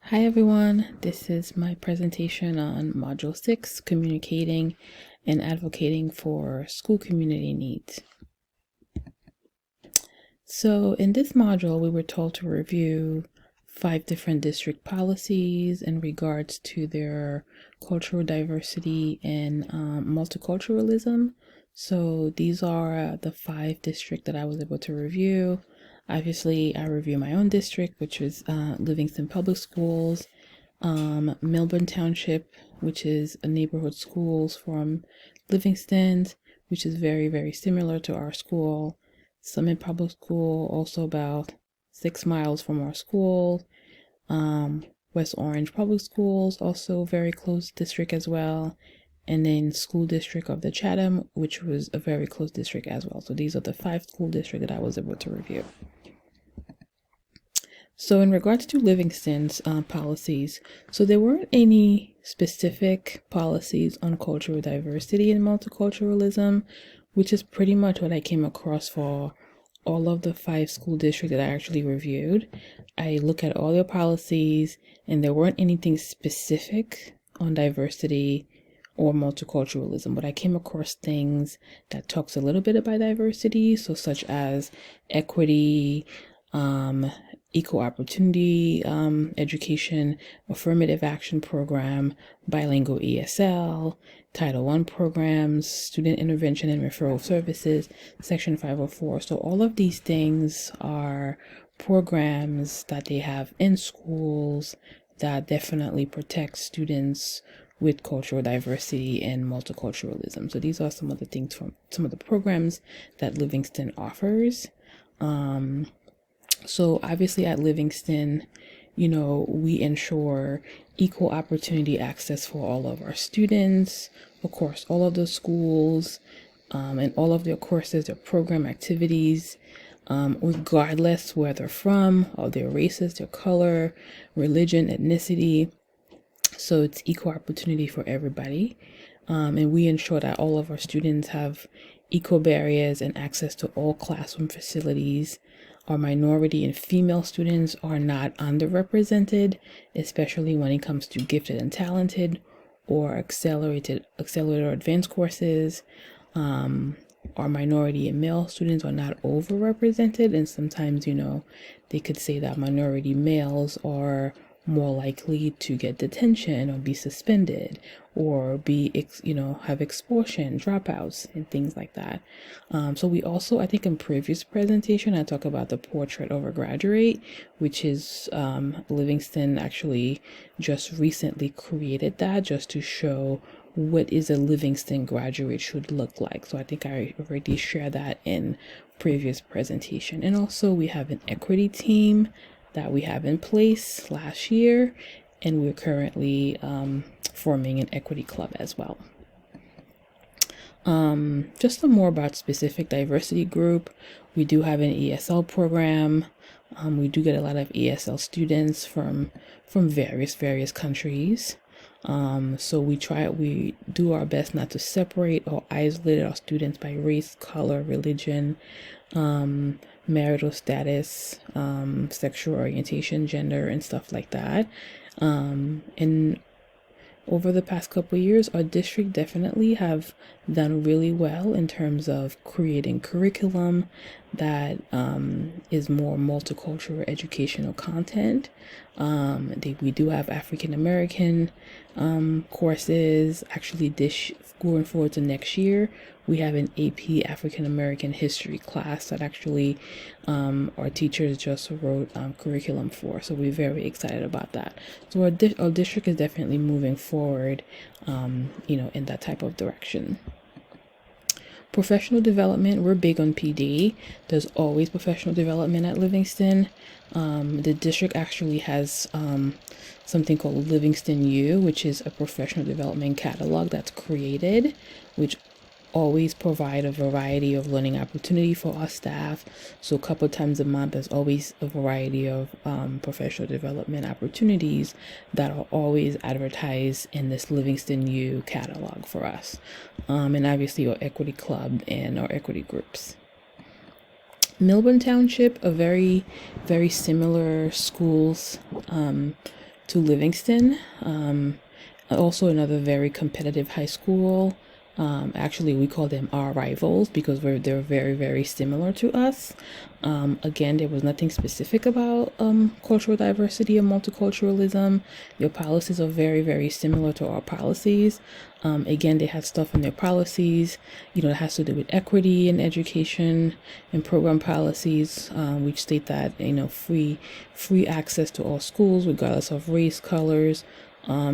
Hi everyone, this is my presentation on Module 6, Communicating and Advocating for School Community Needs. So in this module, we were told to review 5 different district policies in regards to their cultural diversity and multiculturalism. So these are the 5 districts that I was able to review. Obviously, I review my own district, which is Livingston Public Schools, Milburn Township, which is a neighborhood schools from Livingston, which is very, very similar to our school. Summit Public School, also about 6 miles from our school. West Orange Public Schools, also very close district as well. And then School District of the Chatham, which was a very close district as well. So these are the 5 school districts that I was able to review. So in regards to Livingston's policies, so there weren't any specific policies on cultural diversity and multiculturalism, which is pretty much what I came across for all of the 5 school districts that I actually reviewed. I look at all their policies and there weren't anything specific on diversity or multiculturalism, but I came across things that talks a little bit about diversity, so such as equity, equal opportunity education, affirmative action program, bilingual ESL, Title I programs, student intervention and referral services, Section 504. So all of these things are programs that they have in schools that definitely protect students with cultural diversity and multiculturalism. So these are some of the things from some of the programs that Livingston offers. So obviously at Livingston, we ensure equal opportunity access for all of our students, of course, all of the schools, and all of their courses, their program activities, regardless where they're from, or their races, their color, religion, ethnicity. So it's equal opportunity for everybody. And we ensure that all of our students have equal barriers and access to all classroom facilities. Our minority and female students are not underrepresented, especially when it comes to gifted and talented or accelerated or advanced courses. Our minority and male students are not overrepresented, and sometimes, they could say that minority males are more likely to get detention or be suspended or be, have expulsion, dropouts, and things like that. So we also, I think in previous presentation, I talk about the portrait of a graduate, which is Livingston actually just recently created that just to show what is a Livingston graduate should look like. So I think I already shared that in previous presentation. And also we have an equity team that we have in place last year, and we're currently forming an equity club as well. Just some more about specific diversity group. We do have an ESL program. We do get a lot of ESL students from various countries. So we do our best not to separate or isolate our students by race, color, religion, marital status, sexual orientation, gender, and stuff like that. And over the past couple of years, our district definitely have done really well in terms of creating curriculum that is more multicultural educational content. We do have African American courses. Actually, going forward to next year, we have an AP African American history class that actually our teachers just wrote curriculum for. So we're very excited about that. So our district is definitely moving forward, in that type of direction. Professional development, we're big on PD. There's always professional development at Livingston. The district actually has something called Livingston U, which is a professional development catalog that's created, which always provide a variety of learning opportunity for our staff. So a couple of times a month, there's always a variety of professional development opportunities that are always advertised in this Livingston U catalog for us. And obviously our equity club and our equity groups. Milburn Township, a very, very similar schools to Livingston. Also another very competitive high school. Actually, we call them our rivals because they're very, very similar to us. Again, there was nothing specific about cultural diversity and multiculturalism. Their policies are very, very similar to our policies. Again, they have stuff in their policies, that has to do with equity in education and program policies, which state that, free access to all schools, regardless of race, colors,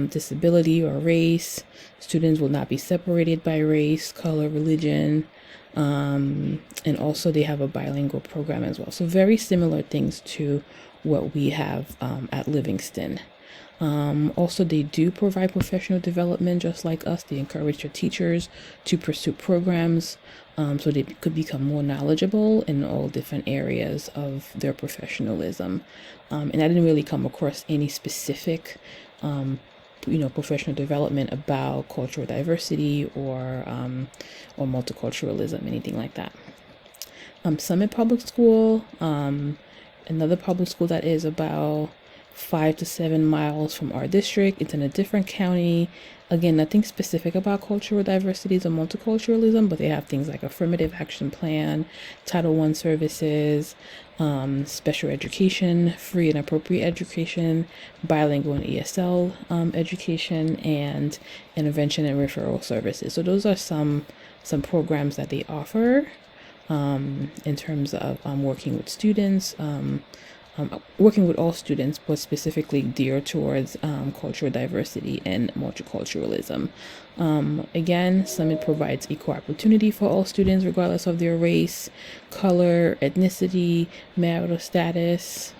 disability, or race. Students will not be separated by race, color, religion, and also they have a bilingual program as well. So very similar things to what we have at Livingston. Also, they do provide professional development just like us. They encourage their teachers to pursue programs so they could become more knowledgeable in all different areas of their professionalism. And I didn't really come across any specific professional development about cultural diversity or multiculturalism, anything like that. Summit Public School, another public school that is about 5 to 7 miles from our district. It's in a different county. Again, nothing specific about cultural diversities or multiculturalism, but they have things like affirmative action plan, Title I services, special education, free and appropriate education, bilingual and ESL education, and intervention and referral services. So those are some programs that they offer in terms of working with students, working with all students, but specifically geared towards cultural diversity and multiculturalism. Again, Summit provides equal opportunity for all students, regardless of their race, color, ethnicity, marital status.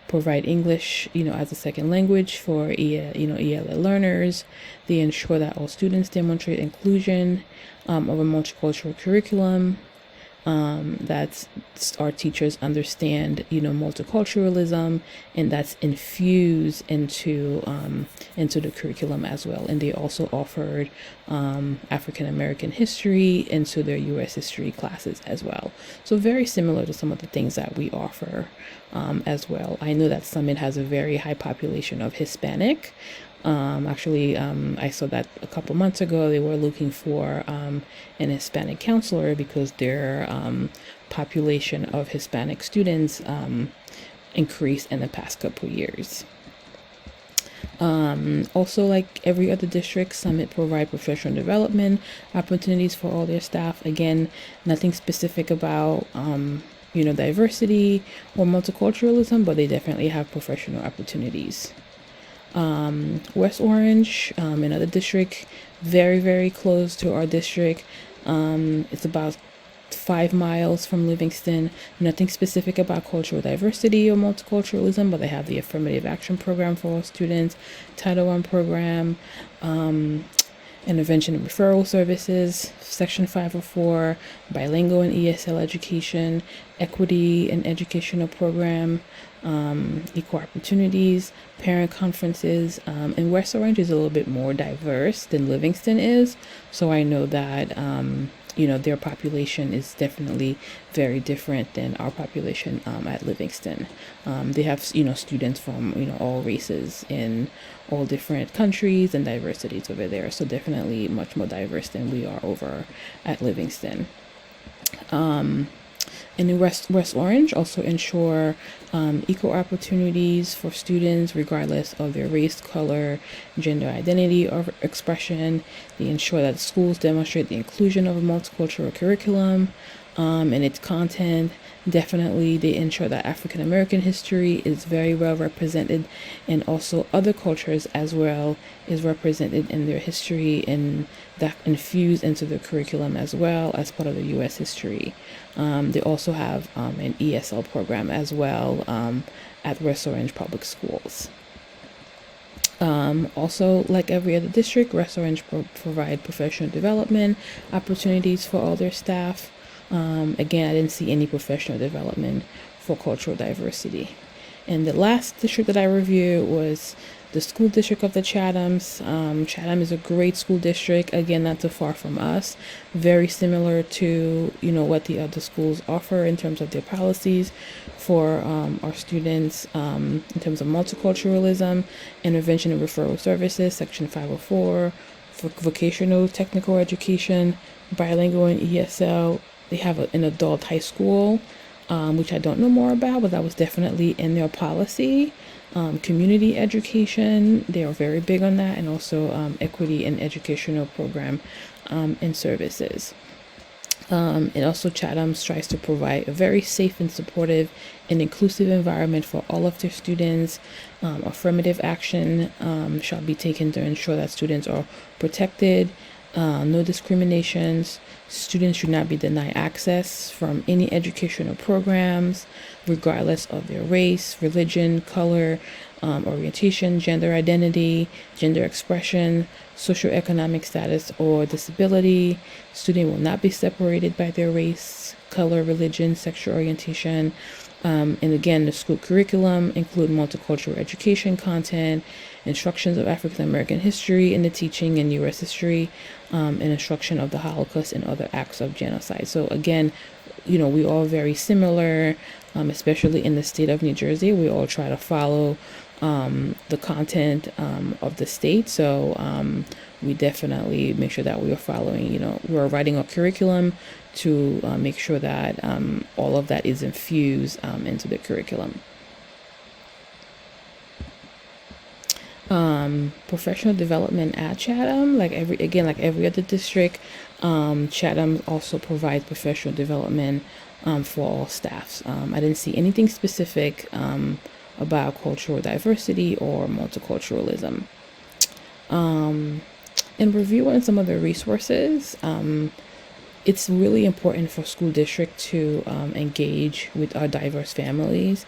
Provide English, as a second language for ELA learners. They ensure that all students demonstrate inclusion of a multicultural curriculum. That our teachers understand, multiculturalism, and that's infused into the curriculum as well. And they also offered African American history into their U.S. history classes as well. So very similar to some of the things that we offer as well. I know that Summit has a very high population of Hispanic. I saw that a couple months ago. They were looking for an Hispanic counselor because their population of Hispanic students increased in the past couple years. Also, like every other district, Summit provide professional development opportunities for all their staff. Again, nothing specific about diversity or multiculturalism, but they definitely have professional opportunities. West Orange, another district, very, very close to our district. It's about 5 miles from Livingston. Nothing specific about cultural diversity or multiculturalism, but they have the affirmative action program for all students, Title I program, intervention and referral services, Section 504, bilingual and ESL education, equity and educational program, equal opportunities, parent conferences, and West Orange is a little bit more diverse than Livingston is. So I know that, their population is definitely very different than our population at Livingston. They have, students from, all races in all different countries and diversities over there. So definitely much more diverse than we are over at Livingston. And in West Orange also ensure equal opportunities for students regardless of their race, color, gender identity, or expression. They ensure that schools demonstrate the inclusion of a multicultural curriculum and its content. Definitely, they ensure that African American history is very well represented, and also other cultures as well is represented in their history, and that infused into the curriculum as well as part of the U.S. history. They also have an ESL program as well at West Orange Public Schools. Also, like every other district, West Orange provide professional development opportunities for all their staff. Again, I didn't see any professional development for cultural diversity. And the last district that I reviewed was the school district of the Chathams. Chatham is a great school district. Again, not too far from us. Very similar to, what the other schools offer in terms of their policies for our students, in terms of multiculturalism, intervention and referral services, Section 504, for vocational technical education, bilingual and ESL. They have an adult high school, which I don't know more about, but that was definitely in their policy. Community education, they are very big on that, and also equity and educational program and services. And also Chatham strives to provide a very safe and supportive and inclusive environment for all of their students. Affirmative action shall be taken to ensure that students are protected. No discriminations. Students should not be denied access from any educational programs, regardless of their race, religion, color, orientation, gender identity, gender expression, socioeconomic status, or disability. Students will not be separated by their race, color, religion, sexual orientation. And again, the school curriculum include multicultural education content, instructions of African American history in the teaching and U.S. history, and instruction of the Holocaust and other acts of genocide. So again, we all very similar, especially in the state of New Jersey. We all try to follow the content of the state. So we definitely make sure that we are following, we're writing a curriculum to make sure that all of that is infused into the curriculum. Professional development at Chatham, like every other district, Chatham also provides professional development for all staffs. I didn't see anything specific about cultural diversity or multiculturalism. And review on some of the resources. It's really important for school district to engage with our diverse families.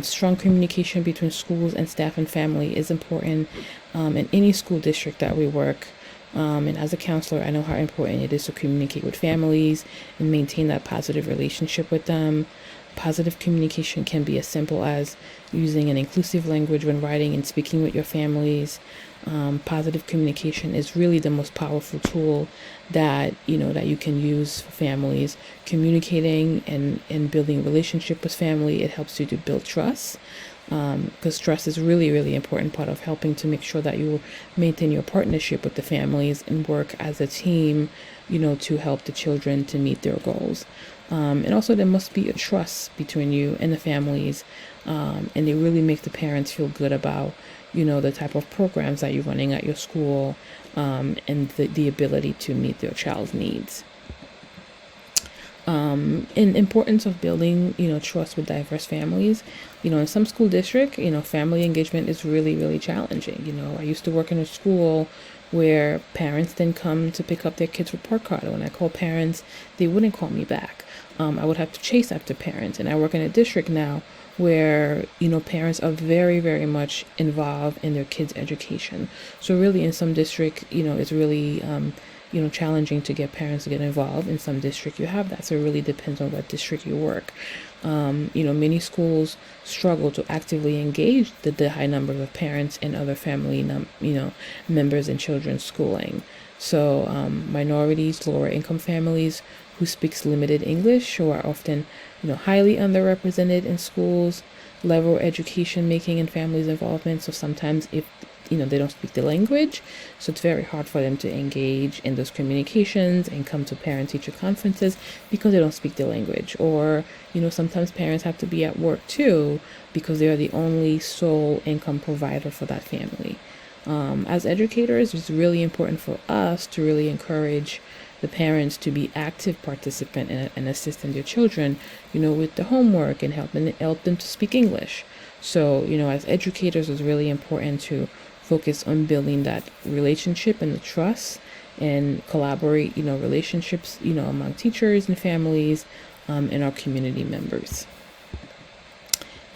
Strong communication between schools and staff and family is important in any school district that we work. And as a counselor, I know how important it is to communicate with families and maintain that positive relationship with them. Positive communication can be as simple as using an inclusive language when writing and speaking with your families. Positive communication is really the most powerful tool that you can use for families. Communicating and building relationship with family, it helps you to build trust, because trust is really, really important part of helping to make sure that you maintain your partnership with the families and work as a team, to help the children to meet their goals. And also there must be a trust between you and the families, and it really makes the parents feel good about the type of programs that you're running at your school, and the ability to meet their child's needs. And importance of building trust with diverse families. In some school district, family engagement is really, really challenging. I used to work in a school where parents didn't come to pick up their kids' report card. When I called parents, they wouldn't call me back. I would have to chase after parents. And I work in a district now where parents are very, very much involved in their kids' education. So really in some district, it's really challenging to get parents to get involved. In some district you have that, so it really depends on what district you work. Many schools struggle to actively engage the high number of parents and other family members in children's schooling. So minorities, lower income families who speaks limited English, who are often highly underrepresented in schools, level education making and families involvement. So sometimes if they don't speak the language, so it's very hard for them to engage in those communications and come to parent-teacher conferences because they don't speak the language. Or sometimes parents have to be at work too because they are the only sole income provider for that family. As educators, it's really important for us to really encourage the parents to be active participant and assisting their children, with the homework and help them to speak English. So, as educators, it's really important to focus on building that relationship and the trust and collaborate, relationships, among teachers and families, and our community members.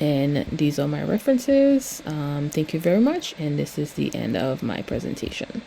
And these are my references. Thank you very much. And this is the end of my presentation.